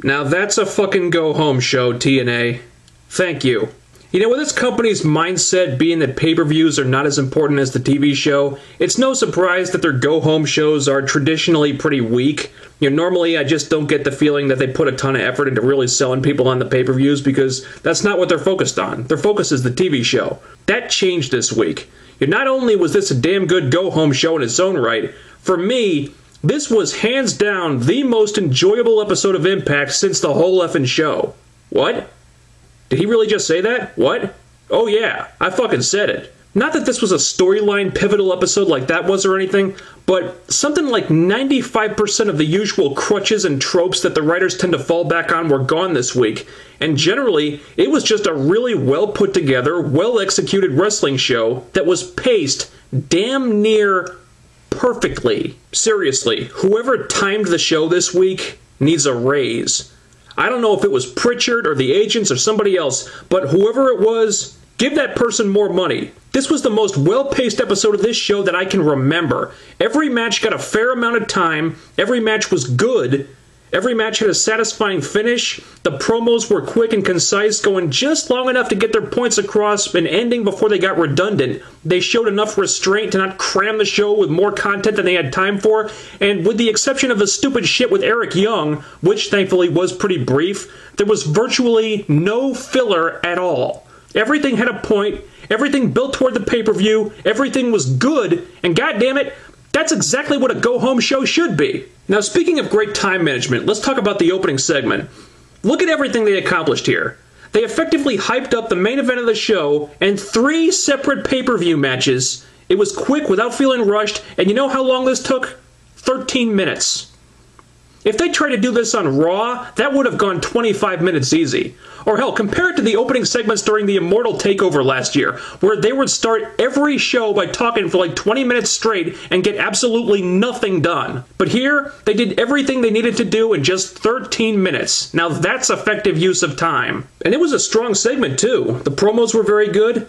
Now that's a fucking go-home show, TNA. Thank you. You know, with this company's mindset being that pay-per-views are not as important as the TV show, it's no surprise that their go-home shows are traditionally pretty weak. You know, normally I just don't get the feeling that they put a ton of effort into really selling people on the pay-per-views because that's not what they're focused on. Their focus is the TV show. That changed this week. You know, not only was this a damn good go-home show in its own right, for me, this was hands down the most enjoyable episode of Impact since the whole effing show. What? Did he really just say that? What? Oh yeah, I fucking said it. Not that this was a storyline pivotal episode like that was or anything, but something like 95% of the usual crutches and tropes that the writers tend to fall back on were gone this week, and generally, it was just a really well put together, well executed wrestling show that was paced damn near perfectly. Seriously, whoever timed the show this week needs a raise. I don't know if it was Pritchard or the agents or somebody else, but whoever it was, give that person more money. This was the most well-paced episode of this show that I can remember. Every match got a fair amount of time, every match was good, every match had a satisfying finish, the promos were quick and concise, going just long enough to get their points across and ending before they got redundant. They showed enough restraint to not cram the show with more content than they had time for, and with the exception of the stupid shit with Eric Young, which thankfully was pretty brief, there was virtually no filler at all. Everything had a point, everything built toward the pay-per-view, everything was good, and goddammit, that's exactly what a go-home show should be. Now, speaking of great time management, let's talk about the opening segment. Look at everything they accomplished here. They effectively hyped up the main event of the show and 3 separate pay-per-view matches. It was quick without feeling rushed, and you know how long this took? 13 minutes. If they tried to do this on Raw, that would have gone 25 minutes easy. Or hell, compare it to the opening segments during the Immortal Takeover last year, where they would start every show by talking for like 20 minutes straight and get absolutely nothing done. But here, they did everything they needed to do in just 13 minutes. Now that's effective use of time. And it was a strong segment too. The promos were very good.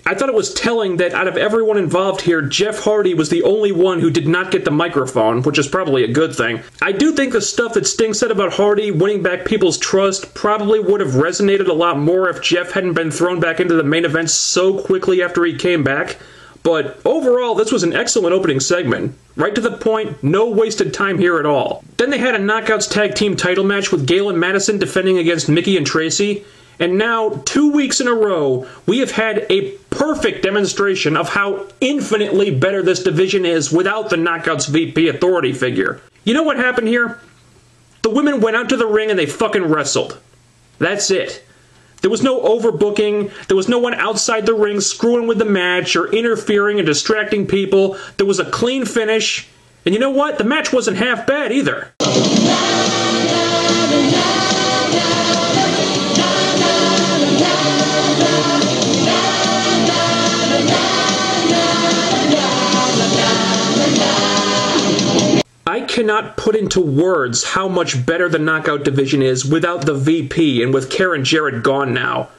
I thought it was telling that out of everyone involved here, Jeff Hardy was the only one who did not get the microphone, which is probably a good thing. I do think the stuff that Sting said about Hardy winning back people's trust probably would have resonated a lot more if Jeff hadn't been thrown back into the main event so quickly after he came back. But overall, this was an excellent opening segment. Right to the point, no wasted time here at all. Then they had a Knockouts Tag Team title match with Gale and Madison defending against Mickey and Tracy. And now, 2 weeks in a row, we have had a perfect demonstration of how infinitely better this division is without the Knockouts VP authority figure. You know what happened here? The women went out to the ring and they fucking wrestled. That's it. There was no overbooking, there was no one outside the ring screwing with the match or interfering and distracting people. There was a clean finish. And you know what? The match wasn't half bad either. I cannot put into words how much better the Knockout division is without the VP and with Karen Jarrett gone now.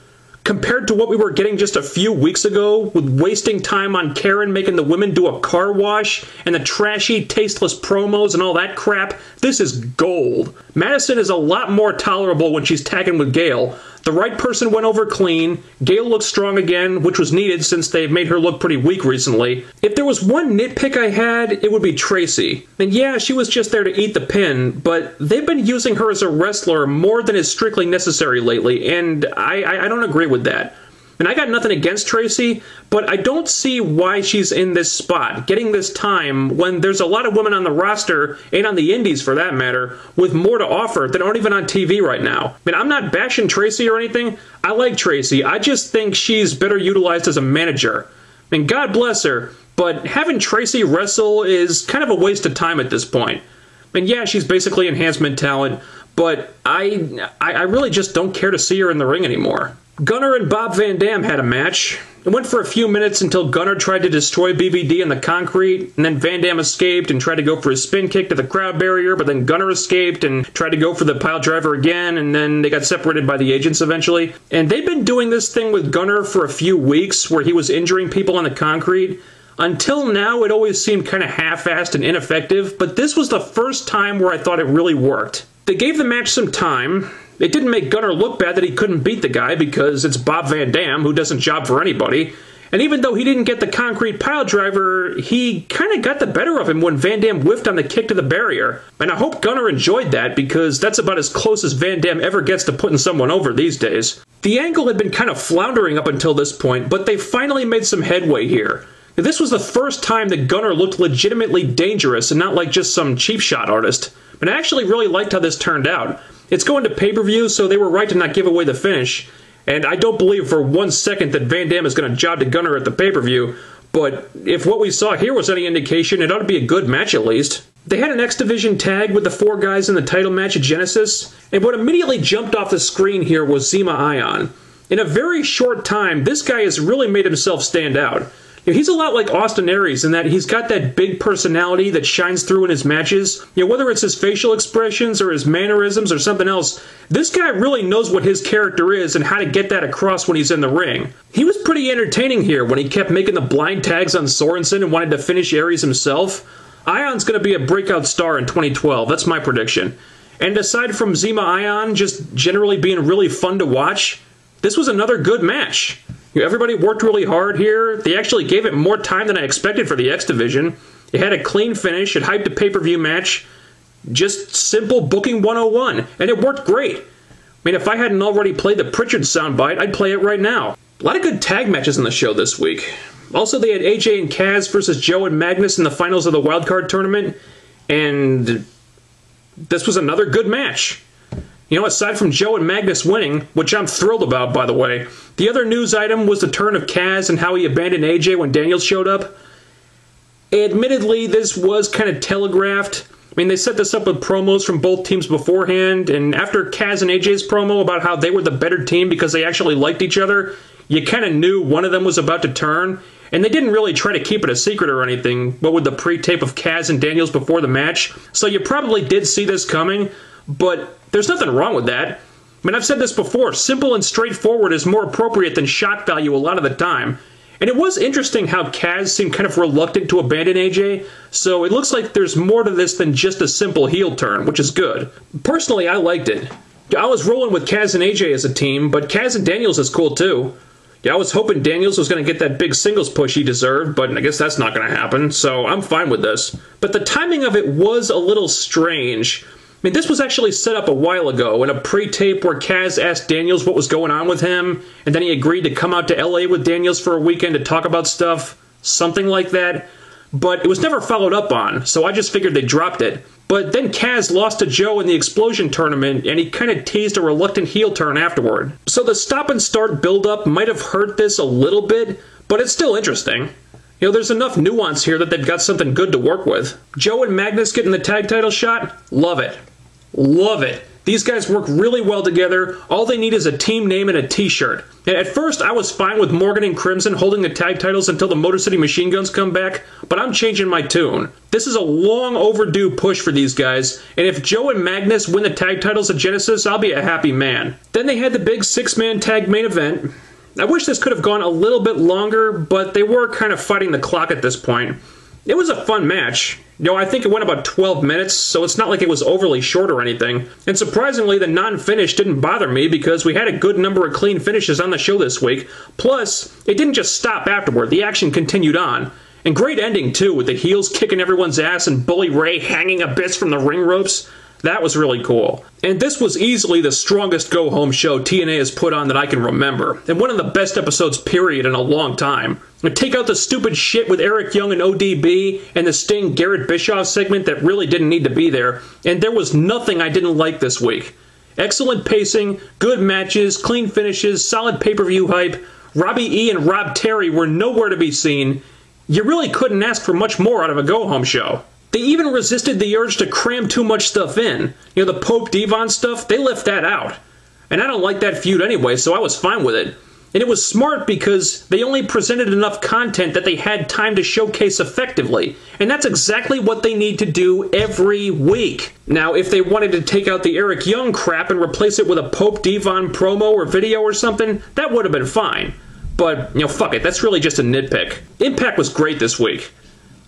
Compared to what we were getting just a few weeks ago, with wasting time on Karen making the women do a car wash, and the trashy, tasteless promos and all that crap, this is gold. Madison is a lot more tolerable when she's tagging with Gale. The right person went over clean, Gale looked strong again, which was needed since they've made her look pretty weak recently. If there was one nitpick I had, it would be Tracy. And yeah, she was just there to eat the pin, but they've been using her as a wrestler more than is strictly necessary lately, and I don't agree with that. And I got nothing against Tracy, but I don't see why she's in this spot, getting this time, when there's a lot of women on the roster, and on the indies for that matter, with more to offer that aren't even on TV right now. I mean, I'm not bashing Tracy or anything. I like Tracy. I just think she's better utilized as a manager. I mean, God bless her, but having Tracy wrestle is kind of a waste of time at this point. I mean, yeah, she's basically enhancement talent, but I really just don't care to see her in the ring anymore. Gunner and Bob Van Dam had a match. It went for a few minutes until Gunner tried to destroy BVD in the concrete, and then Van Dam escaped and tried to go for his spin kick to the crowd barrier, but then Gunner escaped and tried to go for the pile driver again, and then they got separated by the agents eventually. And they've been doing this thing with Gunner for a few weeks, where he was injuring people on the concrete. Until now, it always seemed kind of half-assed and ineffective, but this was the first time where I thought it really worked. They gave the match some time. It didn't make Gunner look bad that he couldn't beat the guy because it's Bob Van Dam, who doesn't job for anybody. And even though he didn't get the concrete piledriver, he kind of got the better of him when Van Dam whiffed on the kick to the barrier. And I hope Gunner enjoyed that because that's about as close as Van Dam ever gets to putting someone over these days. The angle had been kind of floundering up until this point, but they finally made some headway here. This was the first time that Gunner looked legitimately dangerous and not like just some cheap shot artist. But I actually really liked how this turned out. It's going to pay-per-view, so they were right to not give away the finish. And I don't believe for 1 second that Van Dam is going to job to Gunner at the pay-per-view, but if what we saw here was any indication, it ought to be a good match at least. They had an X Division tag with the 4 guys in the title match at Genesis, and what immediately jumped off the screen here was Zema Ion. In a very short time, this guy has really made himself stand out. He's a lot like Austin Aries in that he's got that big personality that shines through in his matches. Whether it's his facial expressions or his mannerisms or something else, this guy really knows what his character is and how to get that across when he's in the ring. He was pretty entertaining here when he kept making the blind tags on Sorensen and wanted to finish Aries himself. Ion's going to be a breakout star in 2012, that's my prediction. And aside from Zema Ion just generally being really fun to watch, this was another good match. Everybody worked really hard here. They actually gave it more time than I expected for the X Division. It had a clean finish. It hyped a pay-per-view match. Just simple booking 101. And it worked great. I mean, if I hadn't already played the Pritchard soundbite, I'd play it right now. A lot of good tag matches on the show this week. Also, they had AJ and Kaz versus Joe and Magnus in the finals of the wildcard tournament. And this was another good match. Aside from Joe and Magnus winning, which I'm thrilled about, by the way, the other news item was the turn of Kaz and how he abandoned AJ when Daniels showed up. Admittedly, this was kind of telegraphed. I mean, they set this up with promos from both teams beforehand, and after Kaz and AJ's promo about how they were the better team because they actually liked each other, you kind of knew one of them was about to turn, and they didn't really try to keep it a secret or anything, but with the pre-tape of Kaz and Daniels before the match, so you probably did see this coming, but there's nothing wrong with that. I mean, I've said this before, simple and straightforward is more appropriate than shock value a lot of the time. And it was interesting how Kaz seemed kind of reluctant to abandon AJ, so it looks like there's more to this than just a simple heel turn, which is good. Personally, I liked it. I was rolling with Kaz and AJ as a team, but Kaz and Daniels is cool too. I was hoping Daniels was going to get that big singles push he deserved, but I guess that's not going to happen, so I'm fine with this. But the timing of it was a little strange. I mean, this was actually set up a while ago in a pre-tape where Kaz asked Daniels what was going on with him, and then he agreed to come out to LA with Daniels for a weekend to talk about stuff, something like that. But it was never followed up on, so I just figured they dropped it. But then Kaz lost to Joe in the Explosion tournament, and he kind of teased a reluctant heel turn afterward. So the stop and start build-up might have hurt this a little bit, but it's still interesting. There's enough nuance here that they've got something good to work with. Joe and Magnus getting the tag title shot? Love it. Love it. These guys work really well together. All they need is a team name and a t-shirt. At first, I was fine with Morgan and Crimson holding the tag titles until the Motor City Machine Guns come back, but I'm changing my tune. This is a long overdue push for these guys, and if Joe and Magnus win the tag titles at Genesis, I'll be a happy man. Then they had the big 6-man tag main event. I wish this could have gone a little bit longer, but they were kind of fighting the clock at this point. It was a fun match. I think it went about 12 minutes, so it's not like it was overly short or anything. And surprisingly, the non-finish didn't bother me because we had a good number of clean finishes on the show this week. Plus, it didn't just stop afterward. The action continued on. And great ending, too, with the heels kicking everyone's ass and Bully Ray hanging abyss from the ring ropes. That was really cool. And this was easily the strongest go-home show TNA has put on that I can remember, and one of the best episodes period in a long time. And take out the stupid shit with Eric Young and ODB, and the Sting Garrett Bischoff segment that really didn't need to be there, and there was nothing I didn't like this week. Excellent pacing, good matches, clean finishes, solid pay-per-view hype. Robbie E. and Rob Terry were nowhere to be seen. You really couldn't ask for much more out of a go-home show. They even resisted the urge to cram too much stuff in. The Pope Devon stuff, they left that out. And I don't like that feud anyway, so I was fine with it. And it was smart because they only presented enough content that they had time to showcase effectively. And that's exactly what they need to do every week. Now, if they wanted to take out the Eric Young crap and replace it with a Pope Devon promo or video or something, that would have been fine. But, fuck it, that's really just a nitpick. Impact was great this week.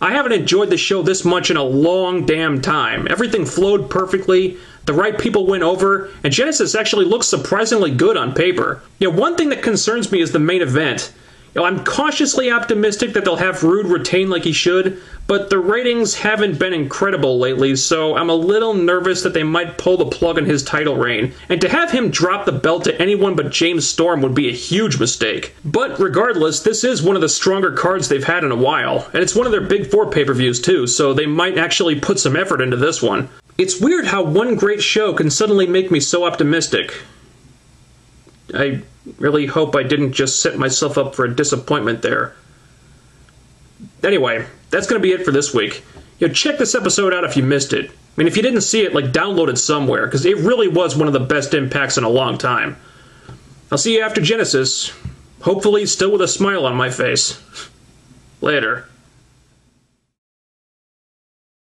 I haven't enjoyed the show this much in a long damn time. Everything flowed perfectly, the right people went over, and Genesis actually looks surprisingly good on paper. One thing that concerns me is the main event. I'm cautiously optimistic that they'll have Rude retain like he should, but the ratings haven't been incredible lately, so I'm a little nervous that they might pull the plug on his title reign, and to have him drop the belt to anyone but James Storm would be a huge mistake. But regardless, this is one of the stronger cards they've had in a while, and it's one of their big 4 pay-per-views too, so they might actually put some effort into this one. It's weird how one great show can suddenly make me so optimistic. I really hope I didn't just set myself up for a disappointment there. Anyway, that's going to be it for this week. Check this episode out if you missed it. If you didn't see it, download it somewhere, because it really was one of the best impacts in a long time. I'll see you after Genesis. Hopefully still with a smile on my face. Later.